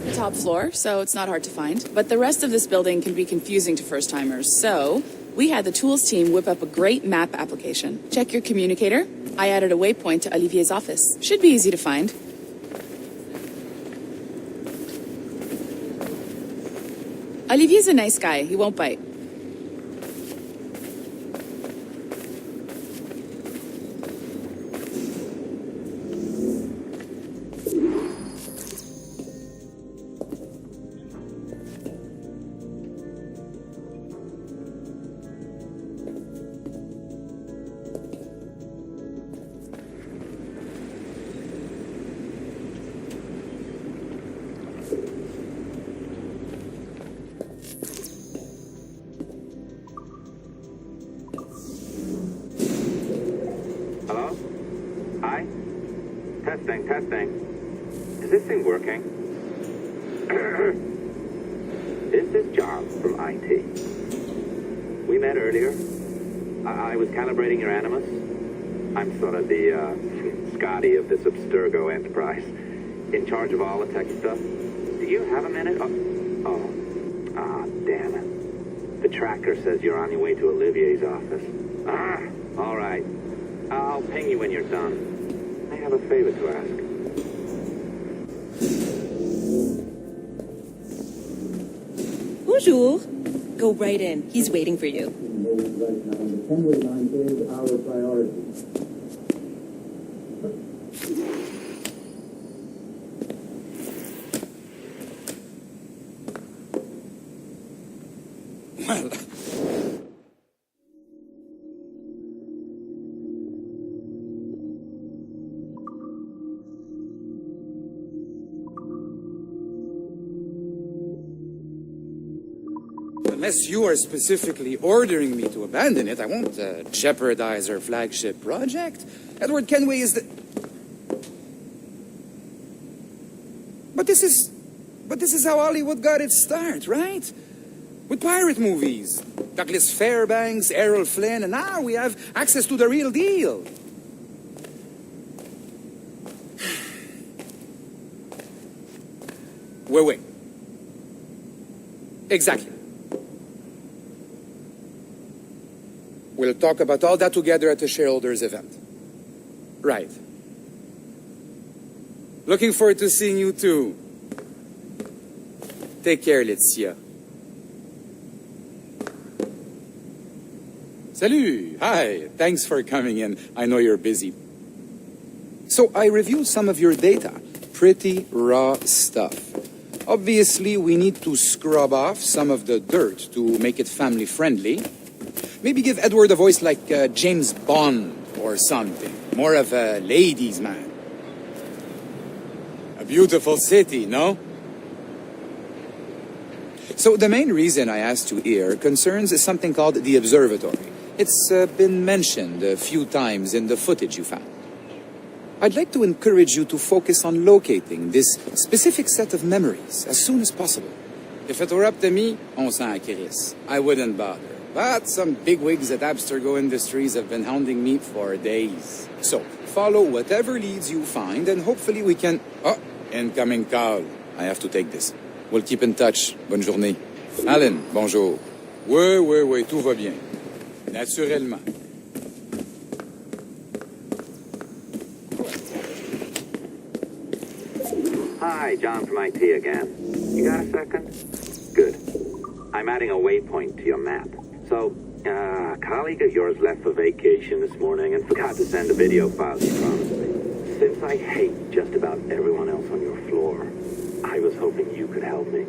The top floor, so it's not hard to find. But the rest of this building can be confusing to first-timers, so we had the tools team whip up a great map application. Check your communicator. I added a waypoint to Olivier's office. Should be easy to find. Olivier's a nice guy. He won't bite. Hello? Hi? Testing. Is this thing working? This is John from IT. We met earlier. I was calibrating your Animus. I'm sort of the Scotty of this Abstergo enterprise. In charge of all the tech stuff. Do you have a minute? Damn it. The tracker says you're on your way to Olivier's office. All right. I'll ping you when you're done. I have a favor to ask. Bonjour. Go right in. He's waiting for you. Right now, the assembly line is our priority. Well... Unless you are specifically ordering me to abandon it, I won't jeopardize our flagship project. Edward Kenway is the... But this is how Hollywood got its start, right? With pirate movies. Douglas Fairbanks, Errol Flynn, and now we have access to the real deal. Wait. Exactly. We'll talk about all that together at the shareholders event. Right. Looking forward to seeing you too. Take care, Laetitia. Salut! Hi! Thanks for coming in. I know you're busy. So I reviewed some of your data. Pretty raw stuff. Obviously, we need to scrub off some of the dirt to make it family-friendly. Maybe give Edward a voice like James Bond or something. More of a ladies' man. A beautiful city, no? So the main reason I asked you here concerns something called the observatory. It's been mentioned a few times in the footage you found. I'd like to encourage you to focus on locating this specific set of memories as soon as possible. If it were up to me, on s'en crisse. I wouldn't bother. But some bigwigs at Abstergo Industries have been hounding me for days. So, follow whatever leads you find, and hopefully we can... Oh, incoming call. I have to take this. We'll keep in touch. Bonne journée. Alan, bonjour. Oui, tout va bien. Naturellement. Hi, John from IT again. You got a second? Good. I'm adding a waypoint to your map. So, a colleague of yours left for vacation this morning and forgot to send a video file she promised me. Since I hate just about everyone else on your floor, I was hoping you could help me.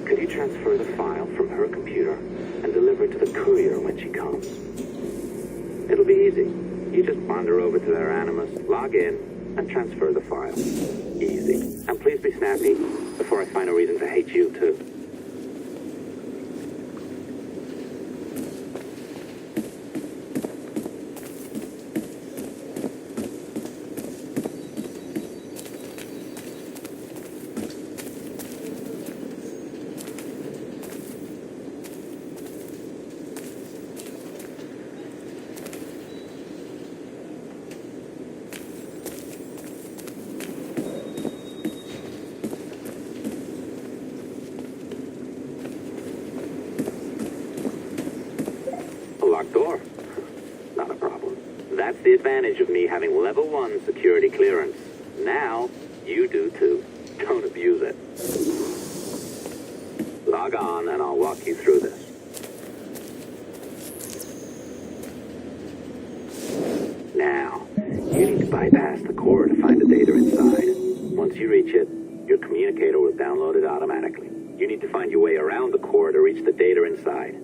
Could you transfer the file from her computer and deliver it to the courier when she comes? It'll be easy. You just wander over to their Animus, log in, and transfer the file. Easy. And please be snappy before I find a reason to hate you too. the advantage of me having level 1 security clearance. Now, you do too. Don't abuse it. Log on and I'll walk you through this. Now, you need to bypass the core to find the data inside. Once you reach it, your communicator will download it automatically. You need to find your way around the core to reach the data inside.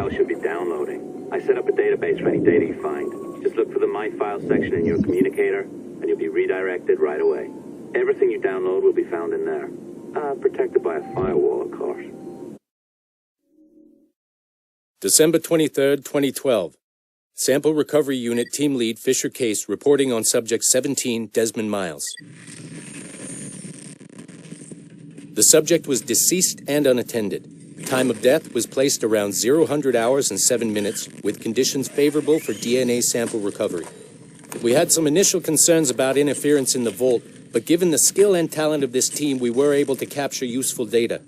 Should be downloading. I set up a database for any data you find. Just look for the My Files section in your communicator, and you'll be redirected right away. Everything you download will be found in there. Protected by a firewall, of course. December 23rd, 2012. Sample Recovery Unit Team Lead Fisher Case reporting on Subject 17, Desmond Miles. The subject was deceased and unattended. Time of death was placed around 0000 hours and 7 minutes, with conditions favorable for DNA sample recovery. We had some initial concerns about interference in the vault, but given the skill and talent of this team, we were able to capture useful data.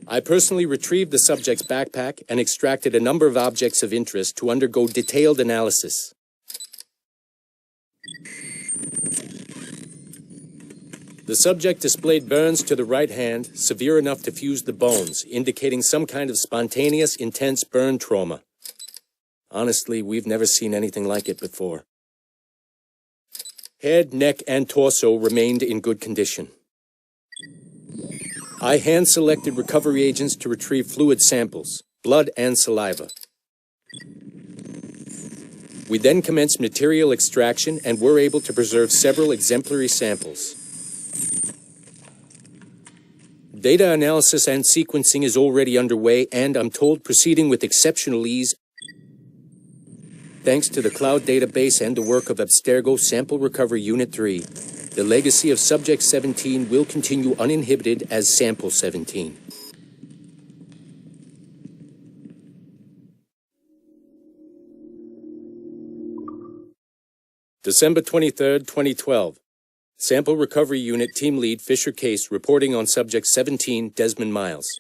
I personally retrieved the subject's backpack and extracted a number of objects of interest to undergo detailed analysis. The subject displayed burns to the right hand, severe enough to fuse the bones, indicating some kind of spontaneous, intense burn trauma. Honestly, we've never seen anything like it before. Head, neck, and torso remained in good condition. I hand-selected recovery agents to retrieve fluid samples, blood and saliva. We then commenced material extraction and were able to preserve several exemplary samples. Data analysis and sequencing is already underway, and I'm told proceeding with exceptional ease thanks to the cloud database and the work of Abstergo Sample Recovery Unit 3. The legacy of Subject 17 will continue uninhibited as Sample 17. December 23rd, 2012. Sample Recovery Unit Team Lead Fisher Case reporting on Subject 17, Desmond Miles.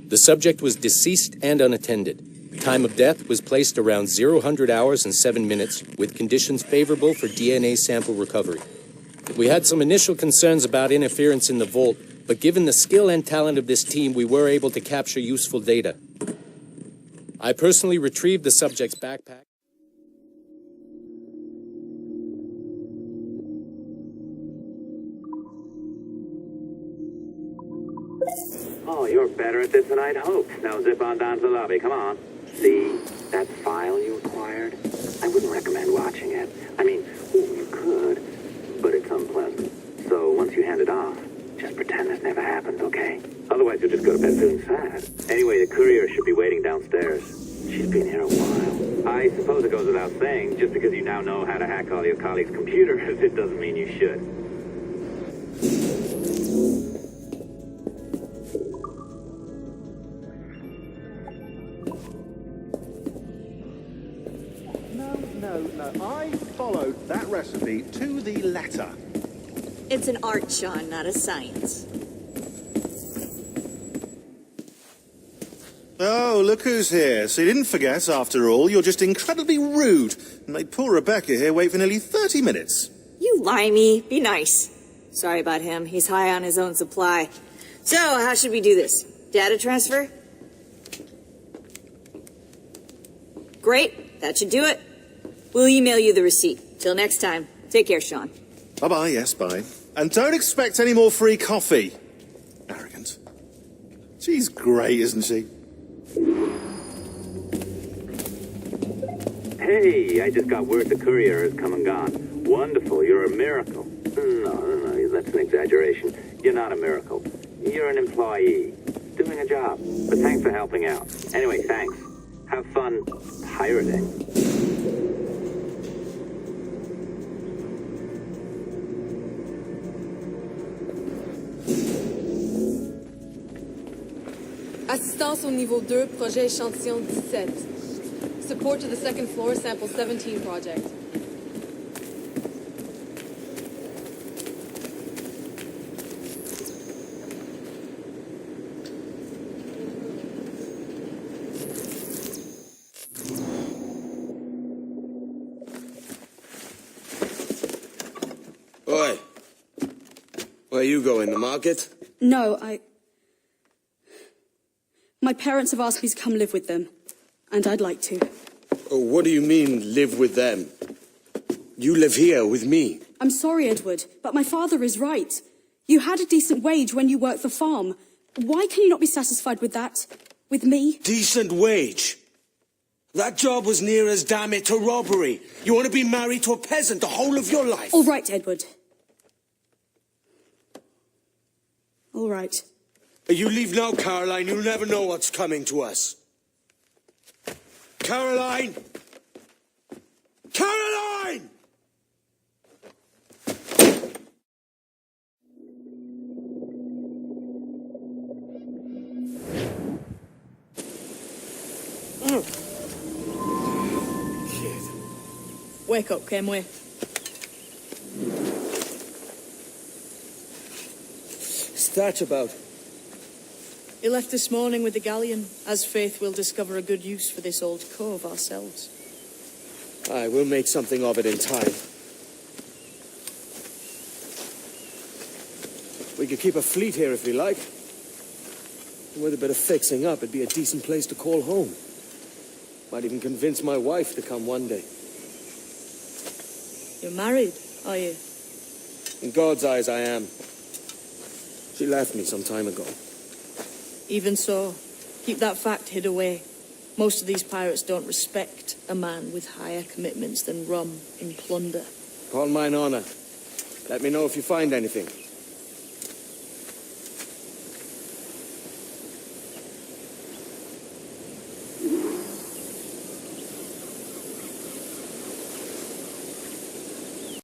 The subject was deceased and unattended. Time of death was placed around 0000 hours and 7 minutes, with conditions favorable for DNA sample recovery. We had some initial concerns about interference in the vault, but given the skill and talent of this team, we were able to capture useful data. I personally retrieved the subject's backpack. Oh, you're better at this than I'd hoped. Now zip on down to the lobby. Come on. See that file you acquired? I wouldn't recommend watching it. I mean, you could, but it's unpleasant. So once you hand it off, just pretend this never happened, okay? Otherwise you'll just go to bed feeling sad. Anyway, the courier should be waiting downstairs. She's been here a while. I suppose it goes without saying, just because you now know how to hack all your colleagues' computers, it doesn't mean you should. No, I followed that recipe to the letter. It's an art, Sean, not a science. Oh, look who's here. So you didn't forget, after all, you're just incredibly rude and made poor Rebecca here wait for nearly 30 minutes. You limey, be nice. Sorry about him, he's high on his own supply. So, how should we do this? Data transfer? Great, that should do it. We'll email you the receipt. Till next time, take care, Sean. Bye-bye, yes, bye. And don't expect any more free coffee. Arrogant. She's great, isn't she? Hey, I just got word the courier has come and gone. Wonderful, you're a miracle. No, that's an exaggeration. You're not a miracle. You're an employee, doing a job. But thanks for helping out. Anyway, thanks. Have fun pirating. Assistance au niveau 2, projet échantillon 17. Support to the second floor, sample 17 project. Oi. Where you going, the market? No, My parents have asked me to come live with them, and I'd like to. Oh, what do you mean, live with them? You live here with me. I'm sorry, Edward, but my father is right. You had a decent wage when you worked the farm. Why can you not be satisfied with that? With me? Decent wage? That job was near as, damn it, to robbery. You want to be married to a peasant the whole of your life? All right, Edward. All right. You leave now, Caroline. You'll never know what's coming to us. Caroline! Caroline! Wake up, Kenway. What's that about? He left this morning with the galleon. As faith, we'll discover a good use for this old cove ourselves. Aye, we'll make something of it in time. We could keep a fleet here if we like. With a bit of fixing up, it'd be a decent place to call home. Might even convince my wife to come one day. You're married, are you? In God's eyes, I am. She left me some time ago. Even so, keep that fact hid away. Most of these pirates don't respect a man with higher commitments than rum and plunder. Upon mine honor. Let me know if you find anything.